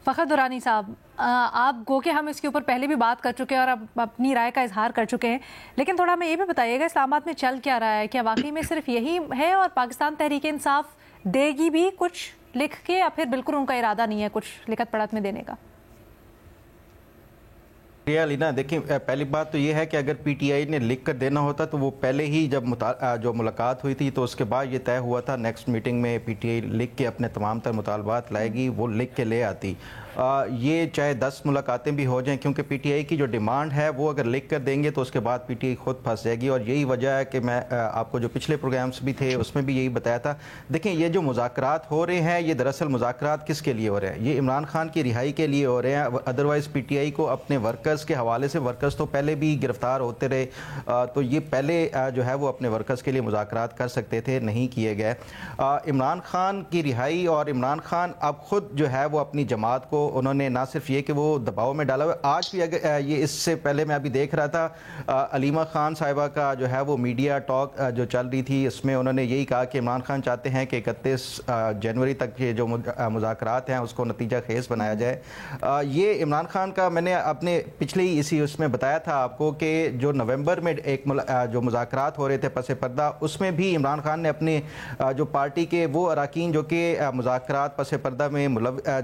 फ़खर दुरानी साहब, आप गो के हम इसके ऊपर पहले भी बात कर चुके हैं और अब अपनी राय का इजहार कर चुके हैं, लेकिन थोड़ा हमें ये भी बताइएगा इस्लामाबाद में चल क्या रहा है? क्या वाकई में सिर्फ यही है और पाकिस्तान तहरीक इंसाफ देगी भी कुछ लिख के, या फिर बिल्कुल उनका इरादा नहीं है कुछ लिखत पढ़त में देने का? लीना, देखिए, पहली बात तो ये है कि अगर पीटीआई ने लिख कर देना होता तो वो पहले ही जब जो मुलाकात हुई थी तो उसके बाद ये तय हुआ था नेक्स्ट मीटिंग में पीटीआई लिख के अपने तमाम तर मुतालबात लाएगी, वो लिख के ले आती। ये चाहे 10 मुलाकातें भी हो जाएं, क्योंकि पीटीआई की जो डिमांड है वो अगर लिख कर देंगे तो उसके बाद पीटीआई खुद फंस जाएगी। और यही वजह है कि मैं आपको जो पिछले प्रोग्राम्स भी थे उसमें भी यही बताया था। देखें, ये जो मुज़ाकरात हो रहे हैं ये दरअसल मुज़ाकरात किसके लिए हो रहे हैं? ये इमरान खान की रिहाई के लिए हो रहे हैं। अदरवाइज़ पीटीआई को अपने वर्कर्स के हवाले से, वर्कर्स तो पहले भी गिरफ्तार होते रहे, तो ये पहले जो है वो अपने वर्कर्स के लिए मुज़ाकरात कर सकते थे, नहीं किए गए। इमरान खान की रिहाई, और इमरान खान अब खुद जो है वो अपनी जमात को उन्होंने ना सिर्फ ये कि वो दबाव में डाला हुआ, आज भी अगर ये इससे पहले मैं अभी देख रहा था अलीमा खान साहिबा का जो है वो मीडिया टॉक जो चल रही थी, इसमें उन्होंने यही कहा कि इमरान खान चाहते हैं कि 31 जनवरी तक ये जो मुज़ाकरात हैं उसको नतीजा खेज बनाया जाए। ये इमरान खान का मैंने अपने पिछले ही इसी उसमें बताया था आपको कि जो नवंबर में एक जो मुज़ाकरात हो रहे थे पसे पर्दा, उसमें भी इमरान खान ने अपने जो पार्टी के वो अरकान जो कि मुज़ाकरात पसे पर्दा में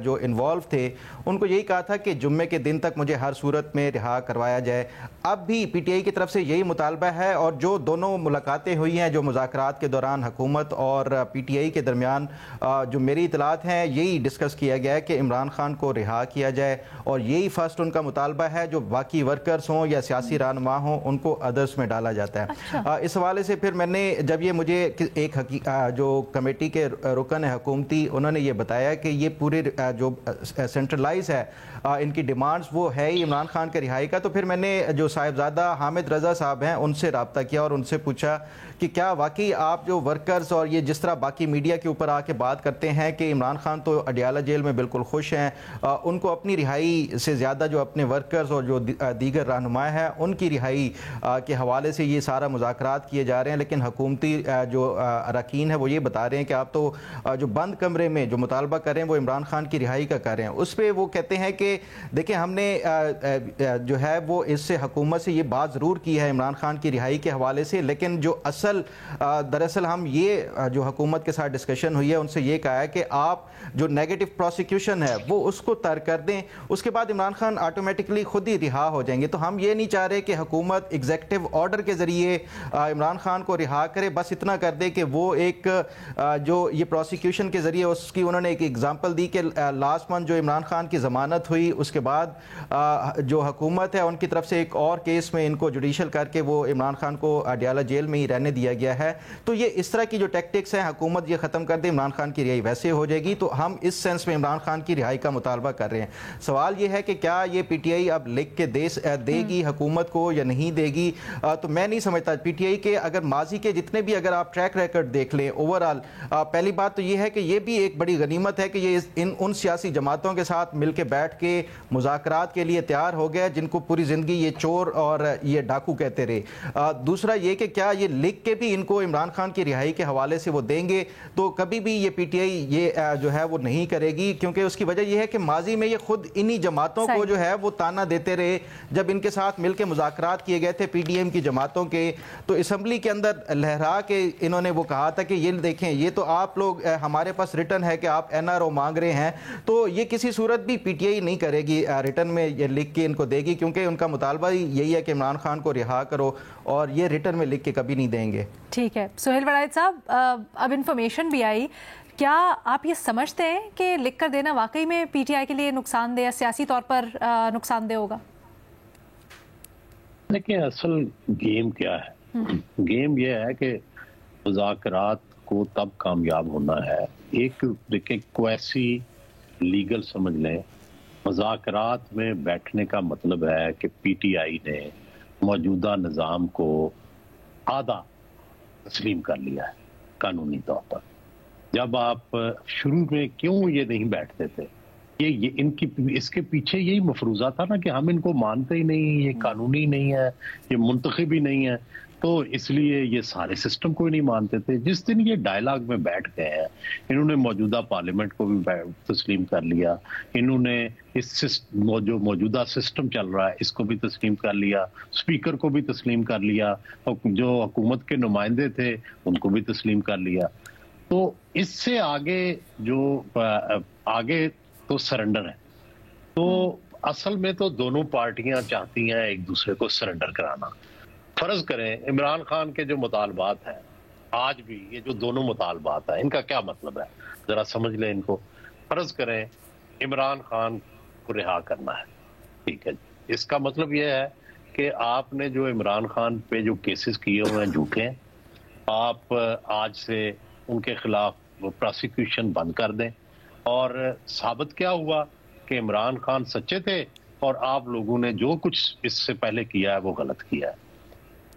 जो इन्वॉल्व थे उनको यही कहा था कि जुम्मे के दिन तक मुझे हर सूरत में रिहा करवाया जाए। अब भी पीटीआई की तरफ से यही मुतालबा है, और जो दोनों मुलाकातें हुई हैं जो मुज़ाकरात के दौरान हुकूमत और पीटीआई के दरमियान, जो मेरी इतलात हैं यही डिस्कस किया गया है कि इमरान खान को रिहा किया जाए, और यही फर्स्ट उनका मुतालबा है। जो बाकी वर्कर्स हों या सियासी रहनुमा हों उनको अदर्स में डाला जाता है। अच्छा। इस हवाले से फिर मैंने जब ये मुझे एक जो कमेटी के रुकन है हुकूमती, उन्होंने ये बताया कि ये पूरे जो सेंट्रलाइज है इनकी डिमांड्स वो है ही इमरान खान के रिहाई का, तो फिर मैंने जो साहिबजादा हामिद रजा साहब हैं उनसे रब्ता किया और उनसे पूछा कि क्या वाकई आप जो वर्कर्स और ये जिस तरह बाकी मीडिया के ऊपर आके बात करते हैं कि इमरान खान तो अडियाला जेल में बिल्कुल खुश हैं, उनको अपनी रिहाई से ज़्यादा जो अपने वर्कर्स और जो दीगर रहनुमा हैं उनकी रिहाई के हवाले से ये सारा मुज़ाकरात किए जा रहे हैं, लेकिन हुकूमती जो अरकान है वो ये बता रहे हैं कि आप तो जो बंद कमरे में जो मुतालबा कर रहे हैं वो इमरान खान की रिहाई का कर रहे हैं। उस पर वो कहते हैं कि देखिए, हमने जो है वो इससे हुकूमत से ये बात ज़रूर की है इमरान खान की रिहाई के हवाले से, लेकिन जो दरअसल हम ये जो हुकूमत के साथ डिस्कशन हुई है उनसे ये कहा है कि आप जो नेगेटिव प्रोसिक्यूशन है वो उसको तर्क कर दें, उसके बाद इमरान खान ऑटोमेटिकली खुद ही रिहा हो जाएंगे। तो हम ये नहीं चाह रहे कि हुकूमत एग्जेक्टिव ऑर्डर के ज़रिए इमरान खान को रिहा करे, बस इतना कर दे कि वो एक जो ये प्रोसिक्यूशन के ज़रिए, उसकी उन्होंने एक एग्जाम्पल दी कि लास्ट मंथ जो इमरान खान की ज़मानत हुई उसके बाद जो हुकूमत है उनकी तरफ से एक और केस में इनको जुडिशल करके वो इमरान खान को अडियाला जेल में ही रहने दिया गया है। तो ये इस तरह की जो टैक्टिक्स हैं, हुकूमत ये ख़त्म कर दे, इमरान खान की रिहाई वैसे हो जाएगी। तो हम इस सेंस में इमरान खान की रिहाई का मुतालबा कर रहे हैं। सवाल ये है कि क्या ये पीटीआई अब लिख के देगी हुकूमत को या नहीं देगी? तो मैं नहीं समझता। पीटीआई के अगर माजी के जितने भी अगर आप ट्रैक रिकॉर्ड देख लें ओवरऑल, पहली बात तो ये है कि ये भी एक बड़ी गनीमत है कि ये उन सियासी जमातों के साथ मिलकर बैठ के मुज़ाकरात के लिए तैयार हो गया जिनको पूरी ज़िंदगी ये चोर और ये डाकू कहते रहे। दूसरा ये कि क्या ये लिख के भी इनको इमरान खान की रिहाई के हवाले से वो देंगे? तो कभी भी ये पीटीआई ये जो है वो नहीं करेगी, क्योंकि उसकी वजह ये है कि माजी में ये खुद इन्हीं जमातों को जो है वो ताना देते रहे। जब इनके साथ मिलकर मुज़ाकरात किए गए थे पीडीएम की जमातों के, तो असम्बली के अंदर लहरा के इन्होंने वो कहा था कि ये देखें, ये तो आप लोग हमारे पास रिटर्न है कि आप एनआरओ मांग रहे हैं, तो ये किसी सूरत भी पीटीआई नहीं करेगी, रिटर्न में ये लिख के इनको देगी, क्योंकि उनका मुतालबा ही यही है कि इमरान खान को रिहा करो, और ये रिटर्न में लिख के कभी नहीं देंगे। ठीक है सुहेल वड़ाइद साहब, अब इंफॉर्मेशन भी आई, क्या आप ये समझते हैं कि लिख कर देना वाकई में पीटीआई के लिए नुकसानदेह या सियासी तौर पर नुकसानदेह होगा? देखिए, असल गेम क्या है? गेम ये है कि मुज़ाकरात को तब कामयाब होना है, एक देखिए क्वैसी लीगल समझ लें, मुज़ाकरात में बैठने का मतलब है कि पीटीआई ने मौजूदा निज़ाम को आधा तस्लीम कर लिया है कानूनी तौर पर। जब आप शुरू में क्यों ये नहीं बैठते थे, ये इनकी इसके पीछे यही मफरूज़ा था ना कि हम इनको मानते ही नहीं, ये कानूनी नहीं है, ये मुंतखब ही नहीं है। तो इसलिए ये सारे सिस्टम को ही नहीं मानते थे। जिस दिन ये डायलॉग में बैठ गए हैं, इन्होंने मौजूदा पार्लियामेंट को भी तस्लीम कर लिया, इन्होंने इस जो मौजूदा सिस्टम चल रहा है इसको भी तस्लीम कर लिया, स्पीकर को भी तस्लीम कर लिया, जो हुकूमत के नुमाइंदे थे उनको भी तस्लीम कर लिया। तो इससे आगे आगे तो सरेंडर है। तो असल में तो दोनों पार्टियां चाहती हैं एक दूसरे को सरेंडर कराना। फर्ज करें इमरान खान के जो मुतालबात हैं, आज भी ये जो दोनों मुतालबात हैं, इनका क्या मतलब है जरा समझ लें इनको। फर्ज करें इमरान खान को रिहा करना है, ठीक है, इसका मतलब ये है कि आपने जो इमरान खान पे जो केसेस किए हुए हैं झूठे हैं, आप आज से उनके खिलाफ प्रोसिक्यूशन बंद कर दें। और साबित क्या हुआ कि इमरान खान सच्चे थे और आप लोगों ने जो कुछ इससे पहले किया है वो गलत किया है,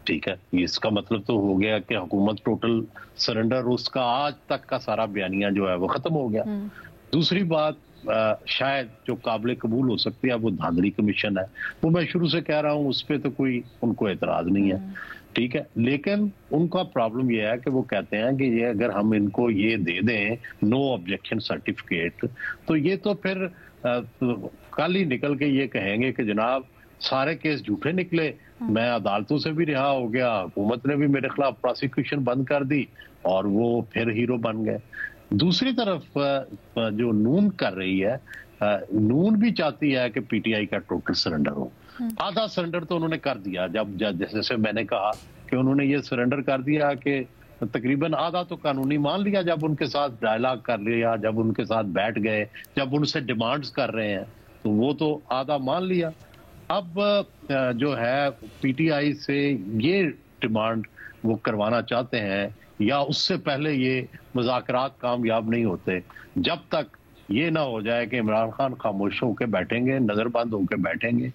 ठीक है। इसका मतलब तो हो गया कि हुकूमत टोटल सरेंडर, उसका आज तक का सारा बयानिया जो है वो खत्म हो गया। दूसरी बात शायद जो काबिल कबूल हो सकती है वो धांधली कमीशन है, वो मैं शुरू से कह रहा हूँ उस पर तो कोई उनको एतराज नहीं है, ठीक है। लेकिन उनका प्रॉब्लम यह है कि वो कहते हैं कि ये अगर हम इनको ये दे दें नो ऑब्जेक्शन सर्टिफिकेट, तो ये तो फिर कल ही निकल के ये कहेंगे कि जनाब सारे केस झूठे निकले, मैं अदालतों से भी रिहा हो गया, हुकूमत ने भी मेरे खिलाफ प्रोसिक्यूशन बंद कर दी और वो फिर हीरो बन गए। दूसरी तरफ जो नून कर रही है, नून भी चाहती है कि पीटीआई का टोटल सरेंडर हो। आधा सरेंडर तो उन्होंने कर दिया, जब जैसे मैंने कहा कि उन्होंने ये सरेंडर कर दिया कि तकरीबन आधा तो कानूनी मान लिया, जब उनके साथ डायलॉग कर लिया, जब उनके साथ बैठ गए, जब उनसे डिमांड्स कर रहे हैं तो वो तो आधा मान लिया। अब जो है पीटीआई से ये डिमांड वो करवाना चाहते हैं, या उससे पहले ये मुज़ाकरात कामयाब नहीं होते जब तक ये ना हो जाए कि इमरान खान खामोश होकर बैठेंगे, नज़रबंद होकर बैठेंगे।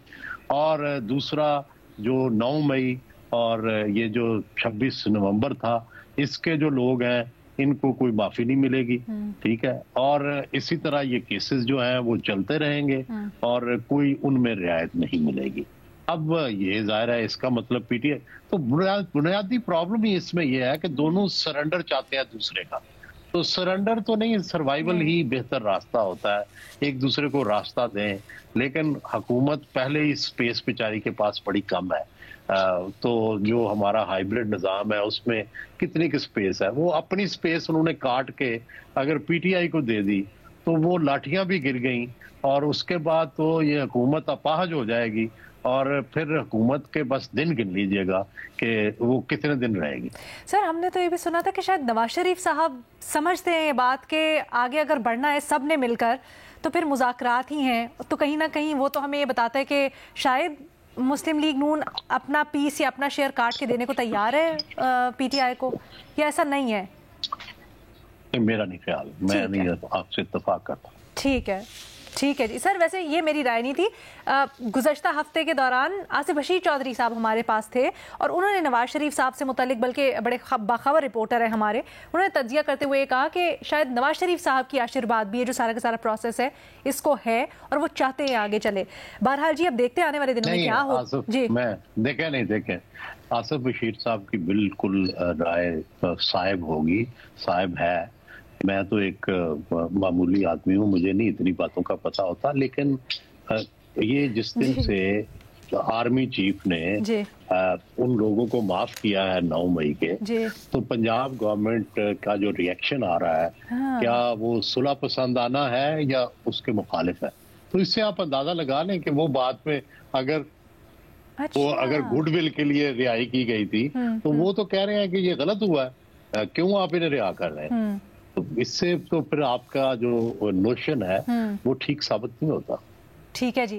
और दूसरा जो 9 मई और ये जो 26 नवंबर था, इसके जो लोग हैं इनको कोई माफी नहीं मिलेगी, ठीक है। और इसी तरह ये केसेस जो हैं वो चलते रहेंगे और कोई उनमें रियायत नहीं मिलेगी। अब ये जाहिर है इसका मतलब पीटीआई तो बुनियादी प्रॉब्लम ही इसमें यह है कि दोनों सरेंडर चाहते हैं दूसरे का। तो सरेंडर तो नहीं, सर्वाइवल ही बेहतर रास्ता होता है, एक दूसरे को रास्ता दें। लेकिन हुकूमत पहले ही स्पेस बेचारी के पास बड़ी कम है, तो जो हमारा हाइब्रिड निज़ाम है उसमें कितनी की स्पेस है, वो अपनी स्पेस उन्होंने काट के अगर पीटीआई को दे दी तो वो लाठियां भी गिर गई और उसके बाद तो ये हुकूमत अपाहज हो जाएगी और फिर हुकूमत के बस दिन गिन लीजिएगा कि वो कितने दिन रहेगी। सर हमने तो ये भी सुना था कि शायद नवाज शरीफ साहब समझते हैं ये बात कि आगे अगर बढ़ना है सब ने मिलकर तो फिर मुज़ाकरात ही हैं, तो कहीं ना कहीं वो तो हमें ये बताता है कि शायद मुस्लिम लीग नून अपना पीस या अपना शेयर काट के देने को तैयार है पीटीआई को, या ऐसा नहीं है? मेरा नहीं ख्याल, मैं नहीं आपसे इत्तेफाक करता। ठीक है, ठीक है जी। सर वैसे ये मेरी राय नहीं थी। गुज़श्ता हफ्ते के दौरान आसिफ बशीर चौधरी साहब हमारे पास थे और उन्होंने नवाज शरीफ साहब से मुतालिक, बल्कि बड़े बाखबर रिपोर्टर है हमारे, उन्होंने तज्जिया करते हुए कहा कि शायद नवाज शरीफ साहब की आशीर्वाद भी ये जो सारा का सारा प्रोसेस है इसको है और वो चाहते हैं आगे चले। बहरहाल जी अब देखते हैं आने वाले दिनों में क्या हो। जी मैं देखें आसिफ बशीर साहब की बिल्कुल राय साहिब होगी, साहिब है। मैं तो एक मामूली आदमी हूँ, मुझे नहीं इतनी बातों का पता होता, लेकिन ये जिस दिन से आर्मी चीफ ने उन लोगों को माफ किया है 9 मई के, तो पंजाब गवर्नमेंट का जो रिएक्शन आ रहा है, क्या वो सुलह पसंद आना है या उसके मुखालिफ है। तो इससे आप अंदाजा लगा लें कि वो बाद में अगर गुडविल के लिए रिहाई की गई थी तो वो तो कह रहे हैं कि ये गलत हुआ है, क्यों आप इन्हें रिहा कर रहे हैं। तो इससे तो फिर आपका जो नोशन है वो ठीक साबित नहीं होता। ठीक है जी।